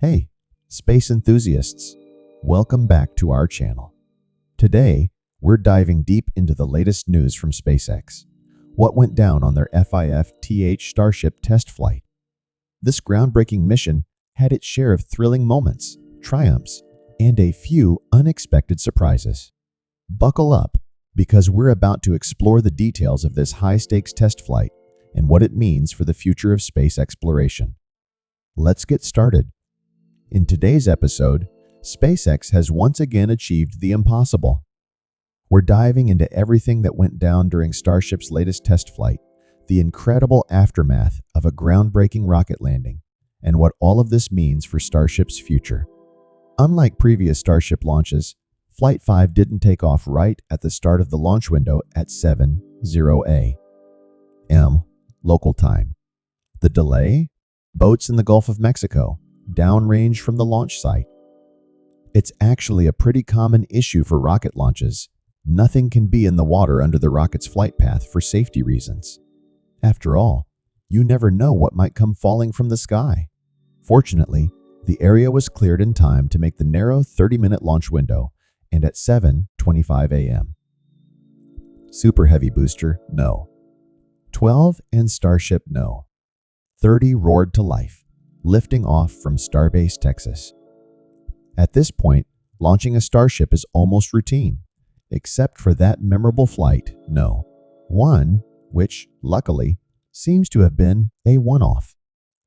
Hey, space enthusiasts, welcome back to our channel. Today, we're diving deep into the latest news from SpaceX. What went down on their FIFTH Starship test flight? This groundbreaking mission had its share of thrilling moments, triumphs, and a few unexpected surprises. Buckle up, because we're about to explore the details of this high-stakes test flight and what it means for the future of space exploration. Let's get started. In today's episode, SpaceX has once again achieved the impossible. We're diving into everything that went down during Starship's latest test flight, the incredible aftermath of a groundbreaking rocket landing, and what all of this means for Starship's future. Unlike previous Starship launches, Flight 5 didn't take off right at the start of the launch window at 7:00 a.m. local time. The delay? Boats in the Gulf of Mexico, downrange from the launch site. It's actually a pretty common issue for rocket launches. Nothing can be in the water under the rocket's flight path for safety reasons. After all, you never know what might come falling from the sky. Fortunately, the area was cleared in time to make the narrow 30-minute launch window, and at 7:25 a.m. Super Heavy booster, no. 12 and Starship, no. 30 roared to life, lifting off from Starbase, Texas. At this point, launching a Starship is almost routine, except for that memorable flight, no. One, which, luckily, seems to have been a one-off.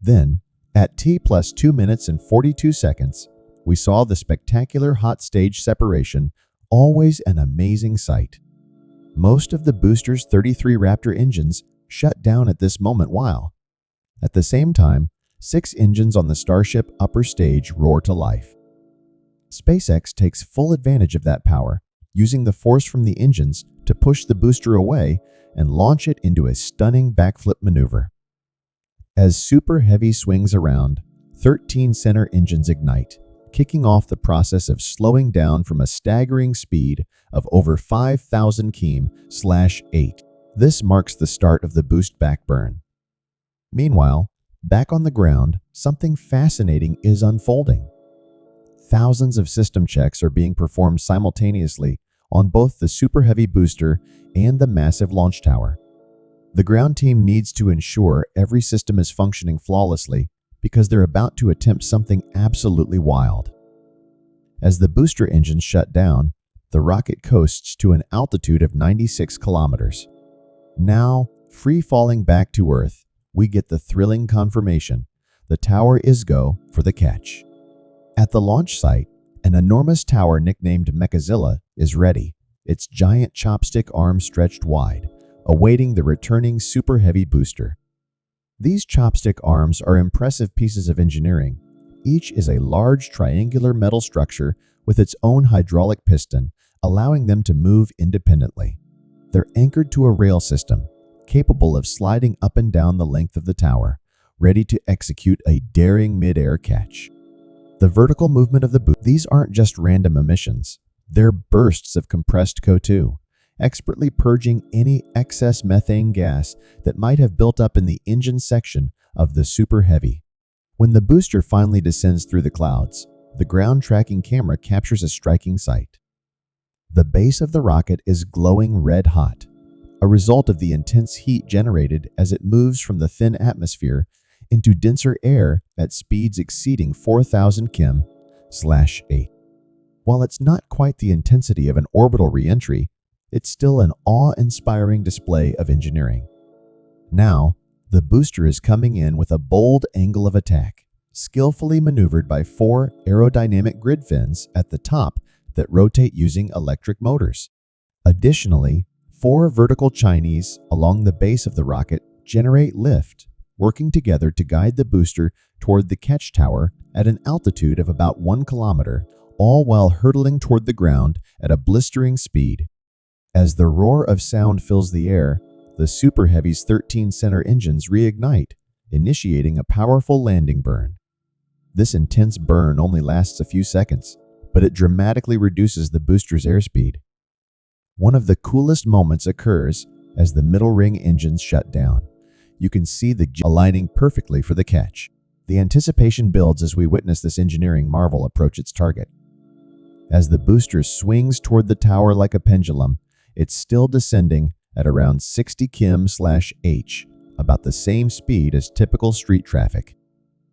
Then, at T+2 minutes and 42 seconds, we saw the spectacular hot stage separation, always an amazing sight. Most of the booster's 33 Raptor engines shut down at this moment while, at the same time, 6 engines on the Starship upper stage roar to life. SpaceX takes full advantage of that power, using the force from the engines to push the booster away and launch it into a stunning backflip maneuver. As Super Heavy swings around, 13 center engines ignite, kicking off the process of slowing down from a staggering speed of over 5,000 km/8. This marks the start of the boost back burn. Meanwhile, back on the ground, something fascinating is unfolding. Thousands of system checks are being performed simultaneously on both the Super Heavy booster and the massive launch tower. The ground team needs to ensure every system is functioning flawlessly because they're about to attempt something absolutely wild. As the booster engines shut down, the rocket coasts to an altitude of 96 kilometers. Now, free falling back to Earth, we get the thrilling confirmation: the tower is go for the catch. At the launch site, an enormous tower nicknamed Mechazilla is ready, its giant chopstick arms stretched wide, awaiting the returning Super Heavy booster. These chopstick arms are impressive pieces of engineering. Each is a large triangular metal structure with its own hydraulic piston, allowing them to move independently. They're anchored to a rail system, capable of sliding up and down the length of the tower, ready to execute a daring mid-air catch. The vertical movement of the booster, these aren't just random emissions. They're bursts of compressed CO2, expertly purging any excess methane gas that might have built up in the engine section of the Super Heavy. When the booster finally descends through the clouds, the ground tracking camera captures a striking sight. The base of the rocket is glowing red hot, a result of the intense heat generated as it moves from the thin atmosphere into denser air at speeds exceeding 4,000 km/8. While it's not quite the intensity of an orbital reentry, it's still an awe-inspiring display of engineering. Now, the booster is coming in with a bold angle of attack, skillfully maneuvered by 4 aerodynamic grid fins at the top that rotate using electric motors. Additionally, 4 vertical chines along the base of the rocket generate lift, working together to guide the booster toward the catch tower at an altitude of about 1 kilometer, all while hurtling toward the ground at a blistering speed. As the roar of sound fills the air, the Super Heavy's 13 center engines reignite, initiating a powerful landing burn. This intense burn only lasts a few seconds, but it dramatically reduces the booster's airspeed. One of the coolest moments occurs as the middle ring engines shut down. You can see the aligning perfectly for the catch. The anticipation builds as we witness this engineering marvel approach its target. As the booster swings toward the tower like a pendulum, it's still descending at around 60 km/h, about the same speed as typical street traffic.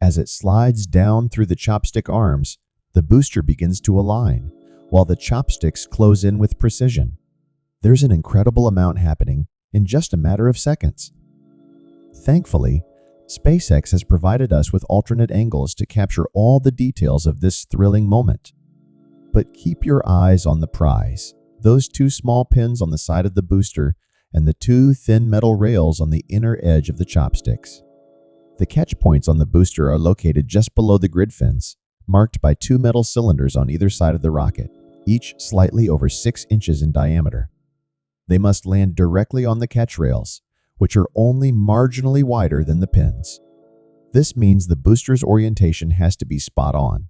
As it slides down through the chopstick arms, the booster begins to align, while the chopsticks close in with precision. There's an incredible amount happening in just a matter of seconds. Thankfully, SpaceX has provided us with alternate angles to capture all the details of this thrilling moment. But keep your eyes on the prize, those two small pins on the side of the booster and the two thin metal rails on the inner edge of the chopsticks. The catch points on the booster are located just below the grid fins, marked by two metal cylinders on either side of the rocket, each slightly over 6 inches in diameter. They must land directly on the catch rails, which are only marginally wider than the pins. This means the booster's orientation has to be spot on.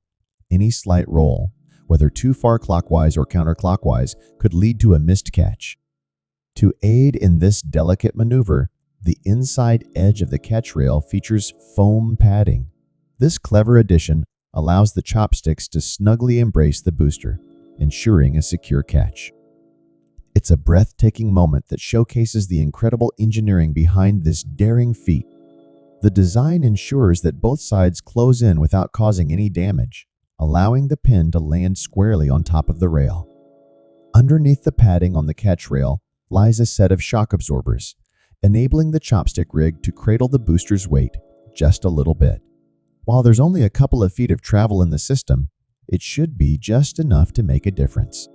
Any slight roll, whether too far clockwise or counterclockwise, could lead to a missed catch. To aid in this delicate maneuver, the inside edge of the catch rail features foam padding. This clever addition allows the chopsticks to snugly embrace the booster, ensuring a secure catch. It's a breathtaking moment that showcases the incredible engineering behind this daring feat. The design ensures that both sides close in without causing any damage, allowing the pin to land squarely on top of the rail. Underneath the padding on the catch rail lies a set of shock absorbers, enabling the chopstick rig to cradle the booster's weight just a little bit. While there's only a couple of feet of travel in the system, it should be just enough to make a difference.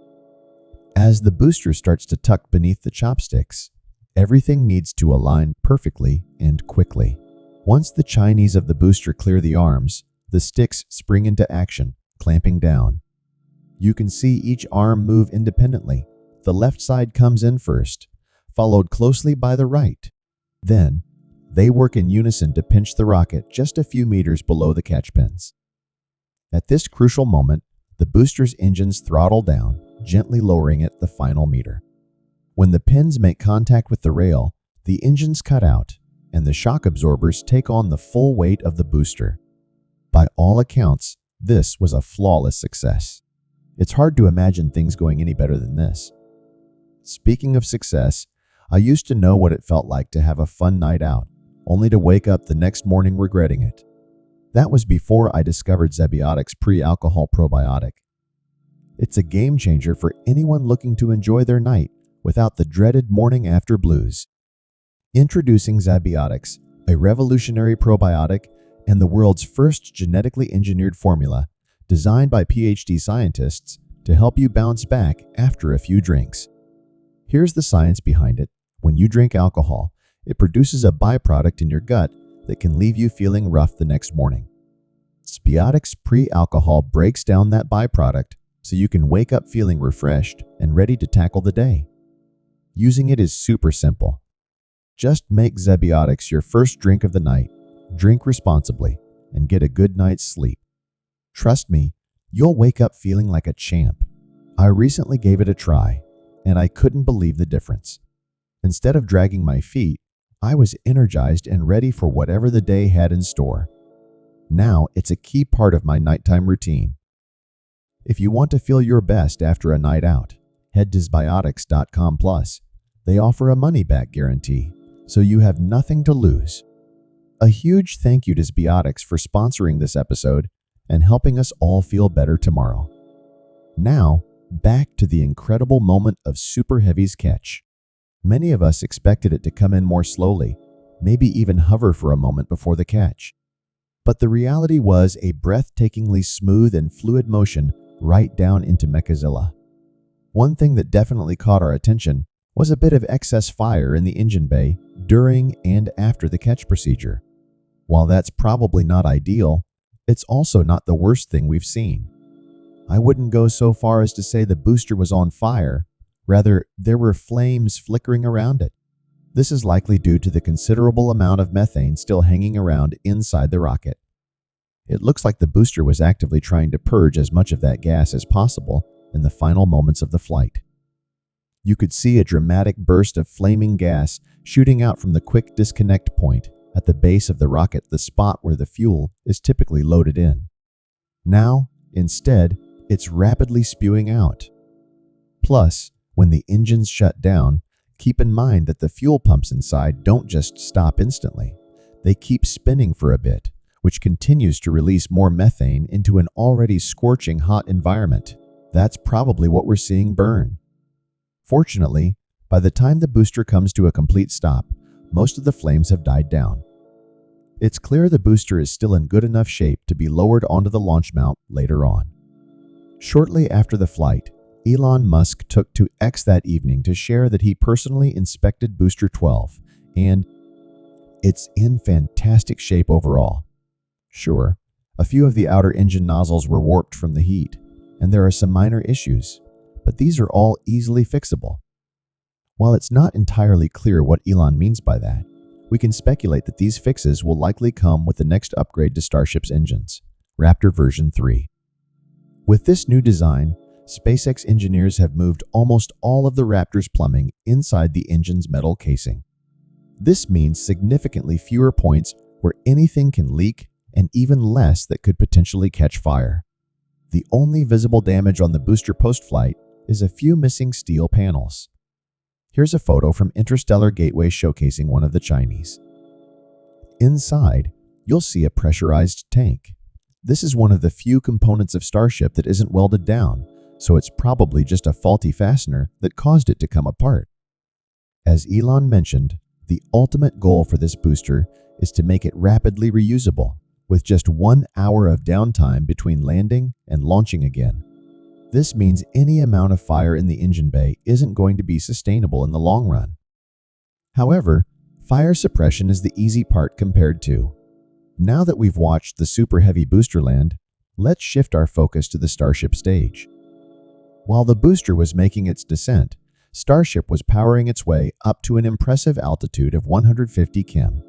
As the booster starts to tuck beneath the chopsticks, everything needs to align perfectly and quickly. Once the chines of the booster clear the arms, the sticks spring into action, clamping down. You can see each arm move independently. The left side comes in first, followed closely by the right. Then, they work in unison to pinch the rocket just a few meters below the catch pins. At this crucial moment, the booster's engines throttle down, gently lowering it the final meter. When the pins make contact with the rail, the engines cut out, and the shock absorbers take on the full weight of the booster. By all accounts, this was a flawless success. It's hard to imagine things going any better than this. Speaking of success, I used to know what it felt like to have a fun night out, only to wake up the next morning regretting it. That was before I discovered Zebiotic's pre-alcohol probiotic. It's a game changer for anyone looking to enjoy their night without the dreaded morning after blues. Introducing Zebiotics, a revolutionary probiotic and the world's first genetically engineered formula designed by PhD scientists to help you bounce back after a few drinks. Here's the science behind it. When you drink alcohol, it produces a byproduct in your gut that can leave you feeling rough the next morning. Zebiotics pre-alcohol breaks down that byproduct so you can wake up feeling refreshed and ready to tackle the day. Using it is super simple. Just make Zebiotics your first drink of the night, drink responsibly, and get a good night's sleep. Trust me, you'll wake up feeling like a champ. I recently gave it a try, and I couldn't believe the difference. Instead of dragging my feet, I was energized and ready for whatever the day had in store. Now it's a key part of my nighttime routine. If you want to feel your best after a night out, head to Zebiotics.com+. They offer a money-back guarantee, so you have nothing to lose. A huge thank you to Zebiotics for sponsoring this episode and helping us all feel better tomorrow. Now, back to the incredible moment of Super Heavy's catch. Many of us expected it to come in more slowly, maybe even hover for a moment before the catch. But the reality was a breathtakingly smooth and fluid motion right down into Mechazilla. One thing that definitely caught our attention was a bit of excess fire in the engine bay during and after the catch procedure. While that's probably not ideal, it's also not the worst thing we've seen. I wouldn't go so far as to say the booster was on fire. Rather, there were flames flickering around it. This is likely due to the considerable amount of methane still hanging around inside the rocket. It looks like the booster was actively trying to purge as much of that gas as possible in the final moments of the flight. You could see a dramatic burst of flaming gas shooting out from the quick disconnect point, at the base of the rocket, the spot where the fuel is typically loaded in. Now, instead, it's rapidly spewing out. Plus, when the engines shut down, keep in mind that the fuel pumps inside don't just stop instantly. They keep spinning for a bit, which continues to release more methane into an already scorching hot environment. That's probably what we're seeing burn. Fortunately, by the time the booster comes to a complete stop, most of the flames have died down. It's clear the booster is still in good enough shape to be lowered onto the launch mount later on. Shortly after the flight, Elon Musk took to X that evening to share that he personally inspected Booster 12, and it's in fantastic shape overall. Sure, a few of the outer engine nozzles were warped from the heat, and there are some minor issues, but these are all easily fixable. While it's not entirely clear what Elon means by that, we can speculate that these fixes will likely come with the next upgrade to Starship's engines, Raptor version 3. With this new design, SpaceX engineers have moved almost all of the Raptor's plumbing inside the engine's metal casing. This means significantly fewer points where anything can leak and even less that could potentially catch fire. The only visible damage on the booster post-flight is a few missing steel panels. Here's a photo from Interstellar Gateway showcasing one of the Chinese. Inside, you'll see a pressurized tank. This is one of the few components of Starship that isn't welded down, so it's probably just a faulty fastener that caused it to come apart. As Elon mentioned, the ultimate goal for this booster is to make it rapidly reusable, with just 1 hour of downtime between landing and launching again. This means any amount of fire in the engine bay isn't going to be sustainable in the long run. However, fire suppression is the easy part compared to. Now that we've watched the super heavy booster land, let's shift our focus to the Starship stage. While the booster was making its descent, Starship was powering its way up to an impressive altitude of 150 km.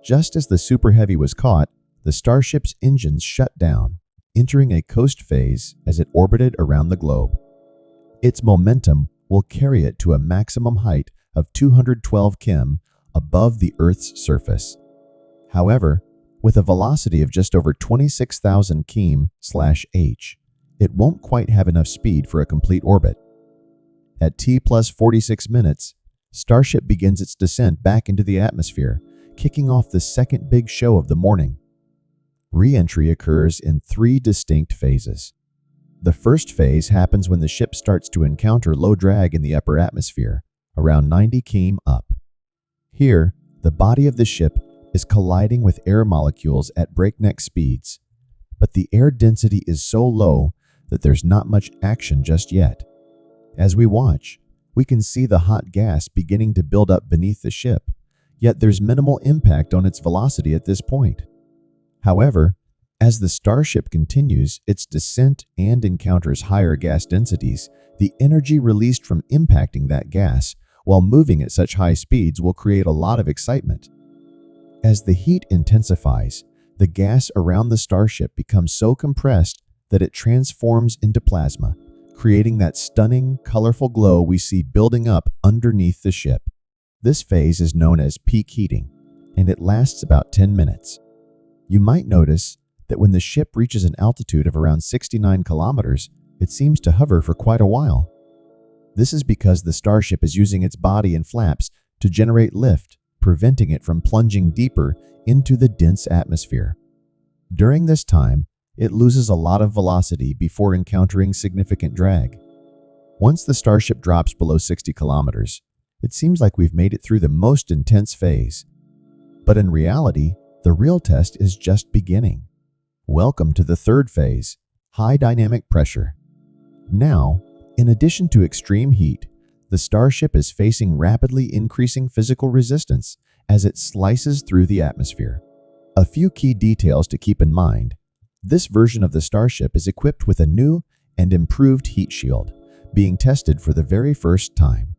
Just as the Super Heavy was caught, the Starship's engines shut down, entering a coast phase as it orbited around the globe. Its momentum will carry it to a maximum height of 212 km above the Earth's surface. However, with a velocity of just over 26,000 km/h, it won't quite have enough speed for a complete orbit. At T+46 minutes, Starship begins its descent back into the atmosphere, kicking off the second big show of the morning. Re-entry occurs in 3 distinct phases. The first phase happens when the ship starts to encounter low drag in the upper atmosphere, around 90 km up. Here, the body of the ship is colliding with air molecules at breakneck speeds, but the air density is so low that there's not much action just yet. As we watch, we can see the hot gas beginning to build up beneath the ship, yet there's minimal impact on its velocity at this point. However, as the Starship continues its descent and encounters higher gas densities, the energy released from impacting that gas while moving at such high speeds will create a lot of excitement. As the heat intensifies, the gas around the Starship becomes so compressed that it transforms into plasma, creating that stunning, colorful glow we see building up underneath the ship. This phase is known as peak heating, and it lasts about 10 minutes. You might notice that when the ship reaches an altitude of around 69 kilometers, it seems to hover for quite a while. This is because the Starship is using its body and flaps to generate lift, preventing it from plunging deeper into the dense atmosphere. During this time, it loses a lot of velocity before encountering significant drag. Once the Starship drops below 60 kilometers, it seems like we've made it through the most intense phase. But in reality, the real test is just beginning. Welcome to the third phase, high dynamic pressure. Now, in addition to extreme heat, the Starship is facing rapidly increasing physical resistance as it slices through the atmosphere. A few key details to keep in mind. This version of the Starship is equipped with a new and improved heat shield, being tested for the very first time.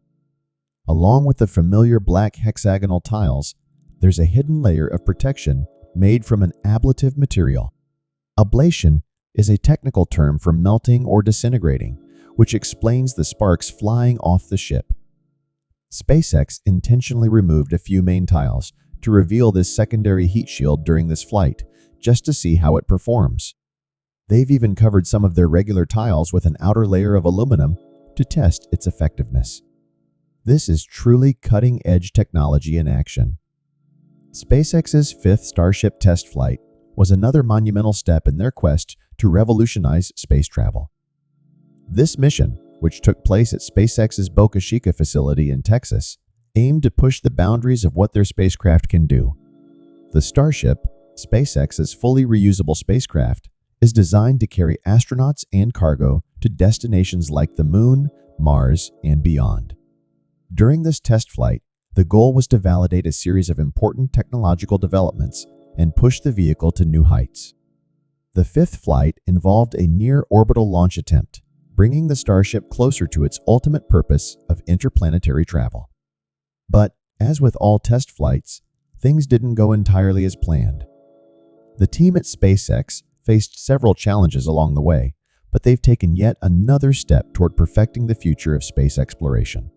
Along with the familiar black hexagonal tiles, there's a hidden layer of protection made from an ablative material. Ablation is a technical term for melting or disintegrating, which explains the sparks flying off the ship. SpaceX intentionally removed a few main tiles to reveal this secondary heat shield during this flight, just to see how it performs. They've even covered some of their regular tiles with an outer layer of aluminum to test its effectiveness. This is truly cutting-edge technology in action. SpaceX's fifth Starship test flight was another monumental step in their quest to revolutionize space travel. This mission, which took place at SpaceX's Boca Chica facility in Texas, aimed to push the boundaries of what their spacecraft can do. The Starship, SpaceX's fully reusable spacecraft, is designed to carry astronauts and cargo to destinations like the Moon, Mars, and beyond. During this test flight, the goal was to validate a series of important technological developments and push the vehicle to new heights. The fifth flight involved a near-orbital launch attempt, bringing the Starship closer to its ultimate purpose of interplanetary travel. But, as with all test flights, things didn't go entirely as planned. The team at SpaceX faced several challenges along the way, but they've taken yet another step toward perfecting the future of space exploration.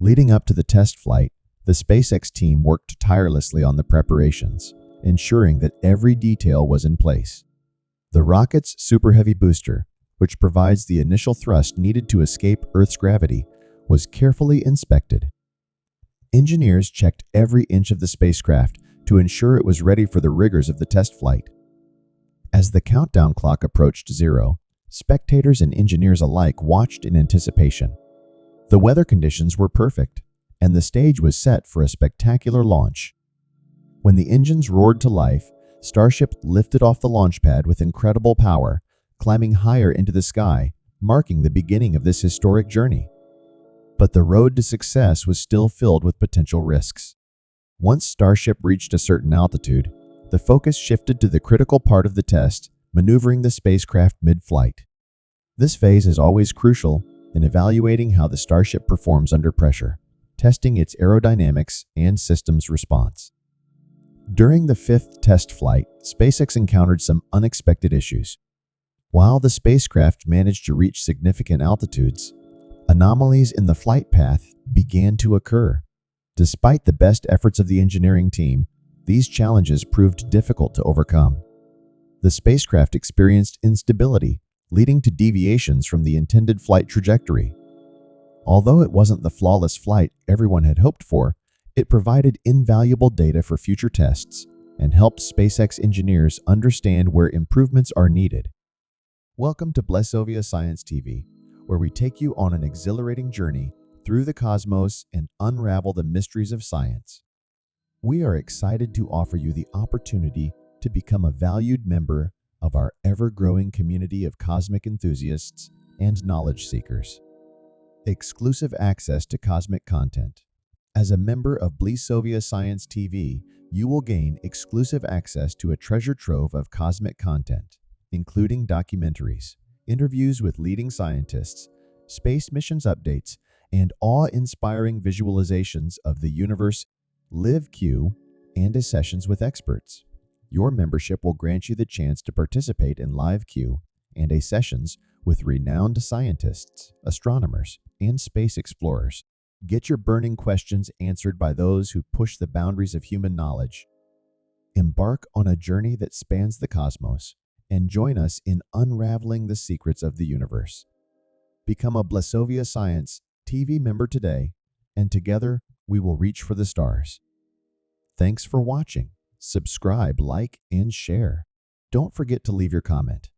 Leading up to the test flight, the SpaceX team worked tirelessly on the preparations, ensuring that every detail was in place. The rocket's Super Heavy booster, which provides the initial thrust needed to escape Earth's gravity, was carefully inspected. Engineers checked every inch of the spacecraft to ensure it was ready for the rigors of the test flight. As the countdown clock approached zero, spectators and engineers alike watched in anticipation. The weather conditions were perfect, and the stage was set for a spectacular launch. When the engines roared to life, Starship lifted off the launch pad with incredible power, climbing higher into the sky, marking the beginning of this historic journey. But the road to success was still filled with potential risks. Once Starship reached a certain altitude, the focus shifted to the critical part of the test, maneuvering the spacecraft mid-flight. This phase is always crucial in evaluating how the Starship performs under pressure, testing its aerodynamics and systems response. During the fifth test flight, SpaceX encountered some unexpected issues. While the spacecraft managed to reach significant altitudes, anomalies in the flight path began to occur. Despite the best efforts of the engineering team, these challenges proved difficult to overcome. The spacecraft experienced instability, leading to deviations from the intended flight trajectory. Although it wasn't the flawless flight everyone had hoped for, it provided invaluable data for future tests and helped SpaceX engineers understand where improvements are needed. Welcome to Blessovia Science TV, where we take you on an exhilarating journey through the cosmos and unravel the mysteries of science. We are excited to offer you the opportunity to become a valued member of our ever-growing community of cosmic enthusiasts and knowledge seekers. Exclusive access to cosmic content. As a member of Blessovia Science TV, you will gain exclusive access to a treasure trove of cosmic content, including documentaries, interviews with leading scientists, space missions updates, and awe-inspiring visualizations of the universe, live Q, and sessions with experts. Your membership will grant you the chance to participate in live Q and sessions with renowned scientists, astronomers, and space explorers. Get your burning questions answered by those who push the boundaries of human knowledge. Embark on a journey that spans the cosmos and join us in unraveling the secrets of the universe. Become a Blessovia Science TV member today, and together we will reach for the stars. Thanks for watching. Subscribe, like, and share. Don't forget to leave your comment.